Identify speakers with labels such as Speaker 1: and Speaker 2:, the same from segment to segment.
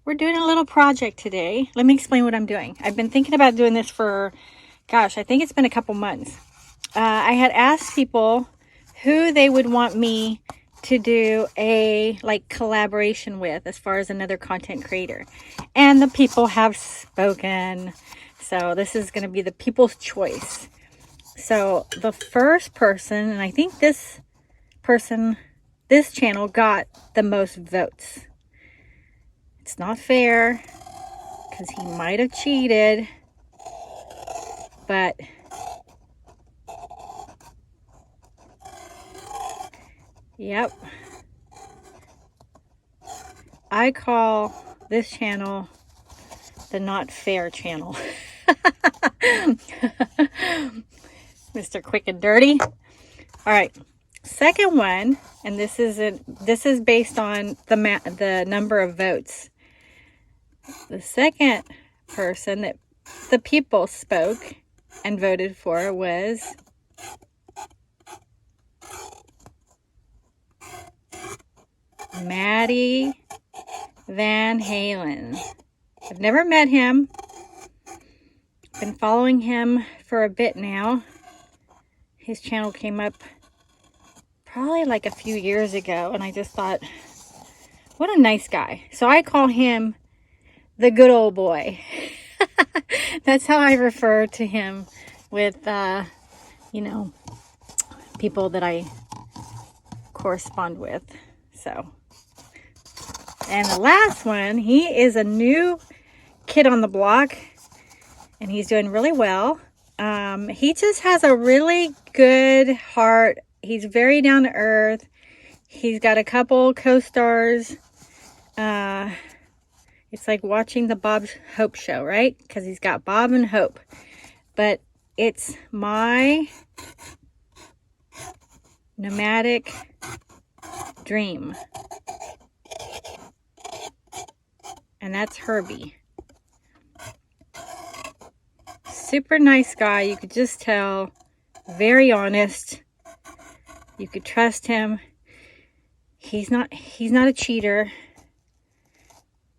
Speaker 1: We're doing a little project today. Let me explain what I'm doing. I've been thinking about doing this for, gosh, I think it's been a couple months. I had asked people who they would want me to do a collaboration with as far as another content creator. And the people have spoken. So this is going to be the people's choice. So the first person, and I think this channel got the most votes. It's not fair because he might have cheated, but yep. I call this channel the not fair channel. Mr. Quick and Dirty. All right. Second one, and this is based on the number of votes. The second person that the people spoke and voted for was Maddie Van Halen. I've never met him. Been following him for a bit now. His channel came up probably like a few years ago, and I just thought, what a nice guy. So I call him the good old boy. That's how I refer to him with, people that I correspond with. So, and the last one, he is a new kid on the block, and he's doing really well. He just has a really good heart. He's very down to earth. He's got a couple co-stars. It's like watching the Bob Hope show, right? Because he's got Bob and Hope. But it's my nomadic dream. And that's Herbie. Super nice guy. You could just tell. Very honest. You could trust him. He's not a cheater.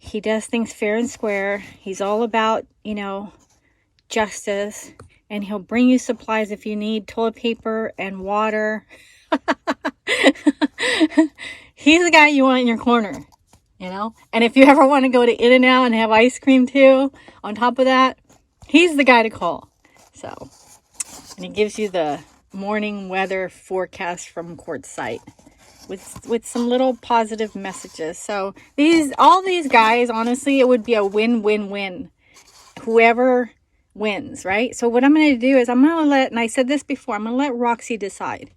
Speaker 1: He does things fair and square. He's all about, justice. And he'll bring you supplies if you need toilet paper and water. He's the guy you want in your corner, And if you ever want to go to In-N-Out and have ice cream too, on top of that, he's the guy to call. So, and he gives you the morning weather forecast from Quartzsite with some little positive messages. So all these guys, honestly, it would be a win-win-win. Whoever wins, right? So what I'm going to do is I'm going to let, and I said this before, I'm going to let Roxy decide.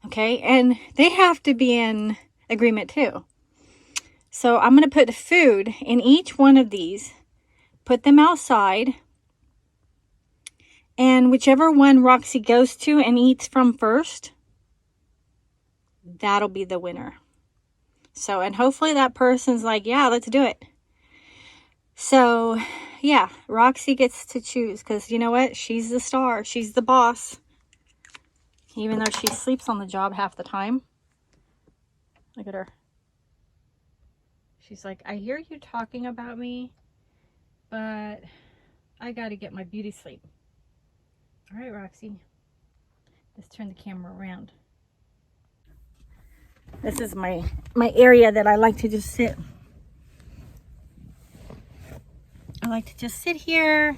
Speaker 1: Okay? And they have to be in agreement too. So I'm going to put food in each one of these, put them outside, and whichever one Roxy goes to and eats from first, that'll be the winner. So, and hopefully that person's like, yeah, let's do it. So, yeah, Roxy gets to choose because you know what? She's the star. She's the boss. Even though she sleeps on the job half the time. Look at her. She's like, I hear you talking about me, but I got to get my beauty sleep. All right, Roxy. Let's turn the camera around. This is my area that I like to just sit. I like to just sit here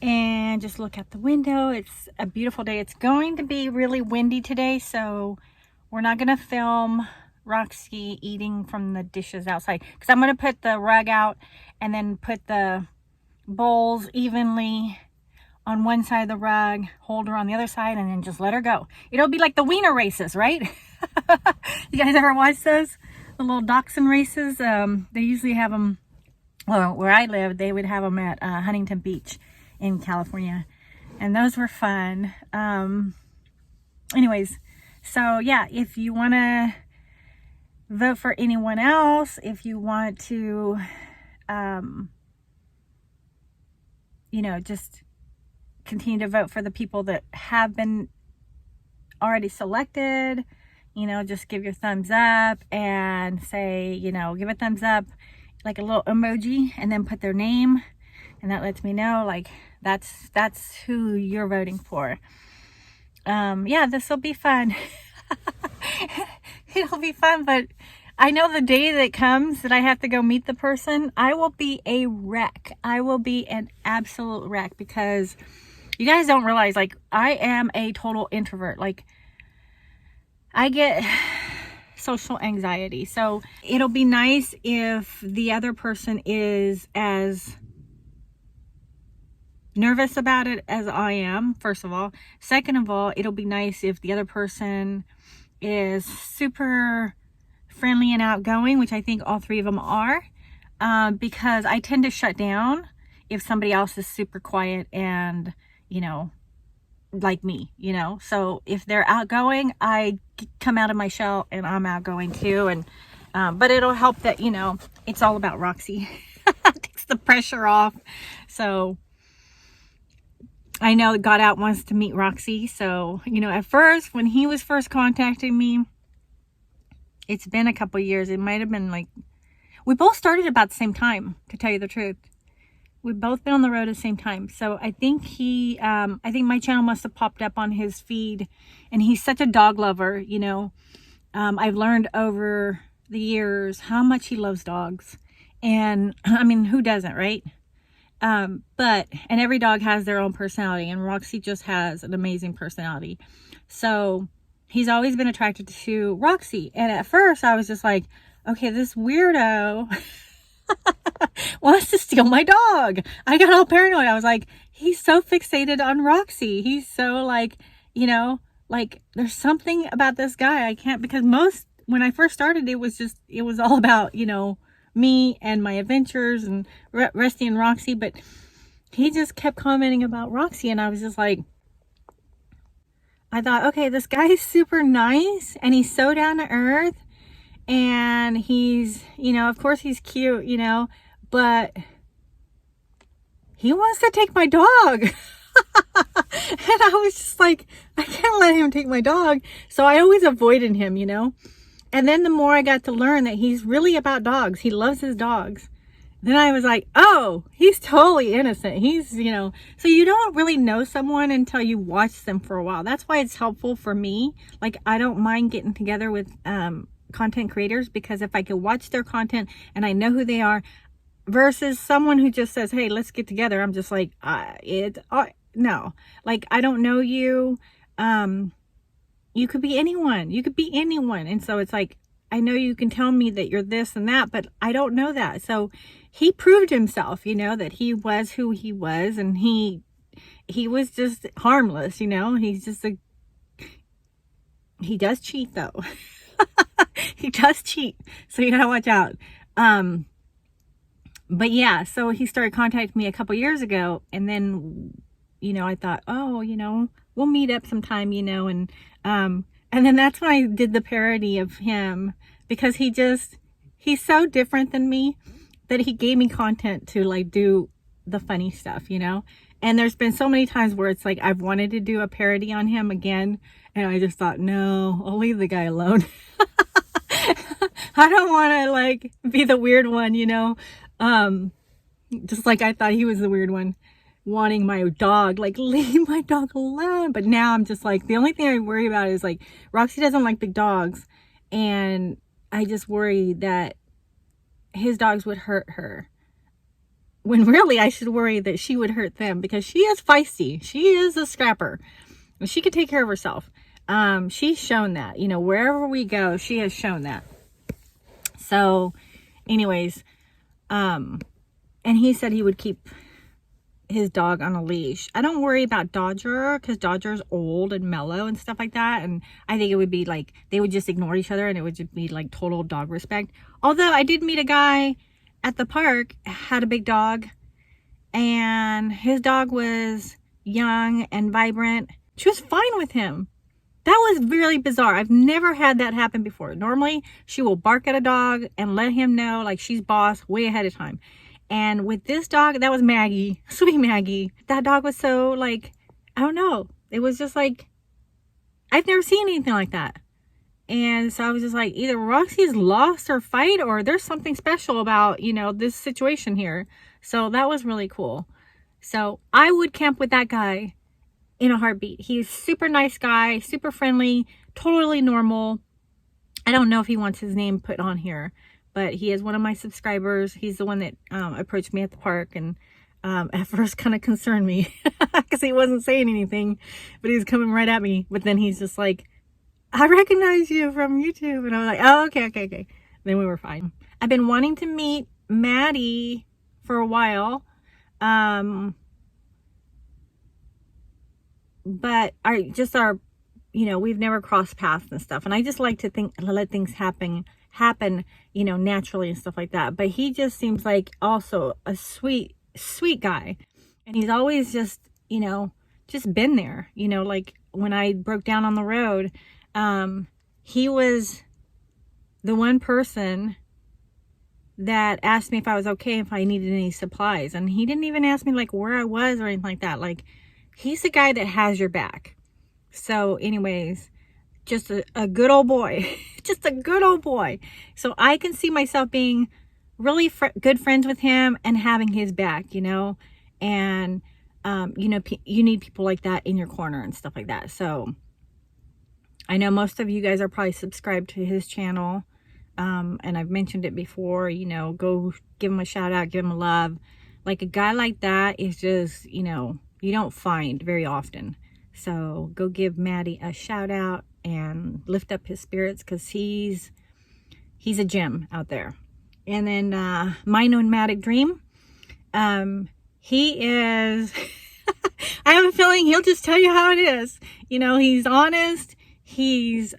Speaker 1: and just look out the window. It's a beautiful day. It's going to be really windy today, so we're not going to film Roxy eating from the dishes outside because I'm going to put the rug out and then put the bowls evenly on one side of the rug, hold her on the other side, and then just let her go. It'll be like the wiener races, right? You guys ever watch those? The little dachshund races? They usually have them, well, where I live, they would have them at Huntington Beach in California. And those were fun. Anyways, so yeah, if you want to vote for anyone else, if you want to, just continue to vote for the people that have been already selected, just give your thumbs up and say, give a thumbs up
Speaker 2: like a little emoji and then put their name, and that lets me know like that's who you're voting for. Yeah, this will be fun. It'll be fun, but I know the day that comes that I have to go meet the person, I will be a wreck. I will be an absolute wreck, because you guys don't realize, like, I am a total introvert. Like, I get social anxiety. So it'll be nice if the other person is as nervous about it as I am, first of all. Second of all, it'll be nice if the other person is super friendly and outgoing, which I think all three of them are, because I tend to shut down if somebody else is super quiet and, you know, like me, you know. So if they're outgoing, I come out of my shell and I'm outgoing too. And but it'll help that, you know, it's all about Roxy. Takes the pressure off. So I know Got Out wants to meet Roxy. So, you know, at first, when he was first contacting me, it's been a couple years. It might have been like, we both started about the same time, to tell you the truth. We've both been on the road at the same time. So I think I think my channel must have popped up on his feed, and he's such a dog lover, you know. I've learned over the years how much he loves dogs. And I mean, who doesn't, right? And every dog has their own personality, and Roxy just has an amazing personality. So he's always been attracted to Roxy. And at first I was just like, okay, this weirdo wants to steal my dog. I got all paranoid. I was like, he's so fixated on Roxy. He's so like, you know, like there's something about this guy I can't, because when I first started, it was all about, you know, me and my adventures and Rusty and Roxy, but he just kept commenting about Roxy, and I was just like, I thought, okay, this guy is super nice and he's so down to earth, and he's, you know, of course he's cute, you know, but he wants to take my dog. And I was just like, I can't let him take my dog. So I always avoided him, you know. And then the more I got to learn that he's really about dogs, he loves his dogs, then I was like, oh, he's totally innocent. He's, you know, so you don't really know someone until you watch them for a while. That's why it's helpful for me. Like, I don't mind getting together with content creators, because if I can watch their content and I know who they are, versus someone who just says, hey, let's get together. I'm just like, no, like, I don't know you. You could be anyone. You could be anyone. And so it's like, I know you can tell me that you're this and that, but I don't know that. So he proved himself, you know, that he was who he was, and he was just harmless, you know. He's just he does cheat though. He does cheat. So you gotta watch out. But yeah, so he started contacting me a couple years ago, and then, you know, I thought, oh, you know, we'll meet up sometime, you know, and then that's when I did the parody of him, because he's so different than me that he gave me content to like do the funny stuff, you know. And there's been so many times where it's like I've wanted to do a parody on him again, and I just thought, no, I'll leave the guy alone. I don't want to like be the weird one, you know. Just like I thought he was the weird one, wanting my dog, like, leave my dog alone. But now I'm just like, the only thing I worry about is like, Roxy doesn't like big dogs, and I just worry that his dogs would hurt her, when really I should worry that she would hurt them, because she is feisty. She is a scrapper. She could take care of herself. She's shown that, you know, wherever we go, she has shown that. So anyways, and he said he would keep his dog on a leash. I don't worry about Dodger, because Dodger's old and mellow and stuff like that, and I think it would be like they would just ignore each other, and it would just be like total dog respect. Although I did meet a guy at the park, had a big dog, and his dog was young and vibrant. She was fine with him. That was really bizarre. I've never had that happen before. Normally she will bark at a dog and let him know like she's boss way ahead of time. And with this dog, that was Maggie, sweet Maggie. That dog was so like, I don't know. It was just like, I've never seen anything like that. And so I was just like, either Roxy's lost her fight or there's something special about, you know, this situation here. So that was really cool. So I would camp with that guy in a heartbeat. He's super nice guy, super friendly, totally normal. I don't know if he wants his name put on here, but he is one of my subscribers. He's the one that approached me at the park, and at first kind of concerned me because he wasn't saying anything, but he was coming right at me. But then he's just like, I recognize you from YouTube. And I was like, oh, okay. Then we were fine. I've been wanting to meet Maddie for a while. But you know, we've never crossed paths and stuff. And I just like to let things happen, you know, naturally and stuff like that. But he just seems like also a sweet guy. And he's always just, you know, just been there, you know, like when I broke down on the road, he was the one person that asked me if I was okay, if I needed any supplies. And he didn't even ask me like where I was or anything like that. Like, he's the guy that has your back. So anyways, just a good old boy, just a good old boy. So I can see myself being really good friends with him and having his back, you know, and, you know, you need people like that in your corner and stuff like that. So I know most of you guys are probably subscribed to his channel. And I've mentioned it before, you know, go give him a shout out, give him a love. Like a guy like that is just, you know, you don't find very often. So go give Maddie a shout out and lift up his spirits, because he's a gem out there. And then my nomadic dream, he is I have a feeling he'll just tell you how it is. You know, he's honest. He's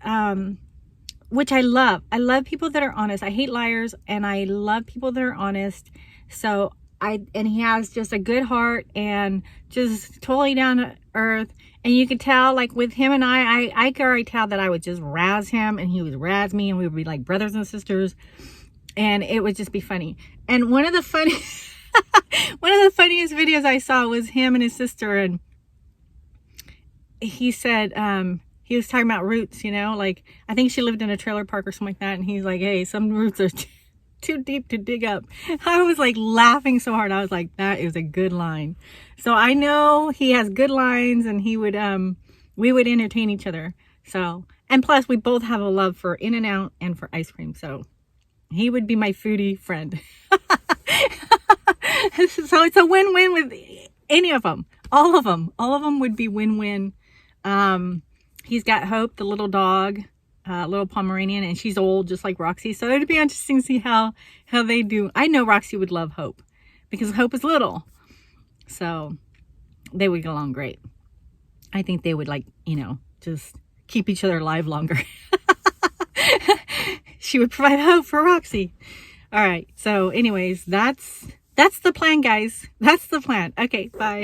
Speaker 2: which I love. I love people that are honest. I hate liars, and I love people that are honest. So and he has just a good heart and just totally down to earth. And you could tell, like with him and I could already tell that I would just razz him and he would razz me, and we would be like brothers and sisters, and it would just be funny. And one of the funniest videos I saw was him and his sister, and he said, he was talking about roots, you know, like I think she lived in a trailer park or something like that, and he's like, hey, some roots are too deep to dig up. I was like laughing so hard. I was like, that is a good line. So I know he has good lines, and he would we would entertain each other. So, and plus we both have a love for In-N-Out and for ice cream, so he would be my foodie friend. So it's a win-win with any of them. All of them would be win-win. He's got Hope, the little dog, little Pomeranian, and she's old just like Roxy. So it'd be interesting to see how they do. I know Roxy would love Hope because Hope is little. So they would get along great. I think they would, like, you know, just keep each other alive longer. She would provide hope for Roxy. All right. So anyways, that's the plan, guys. That's the plan. Okay, bye.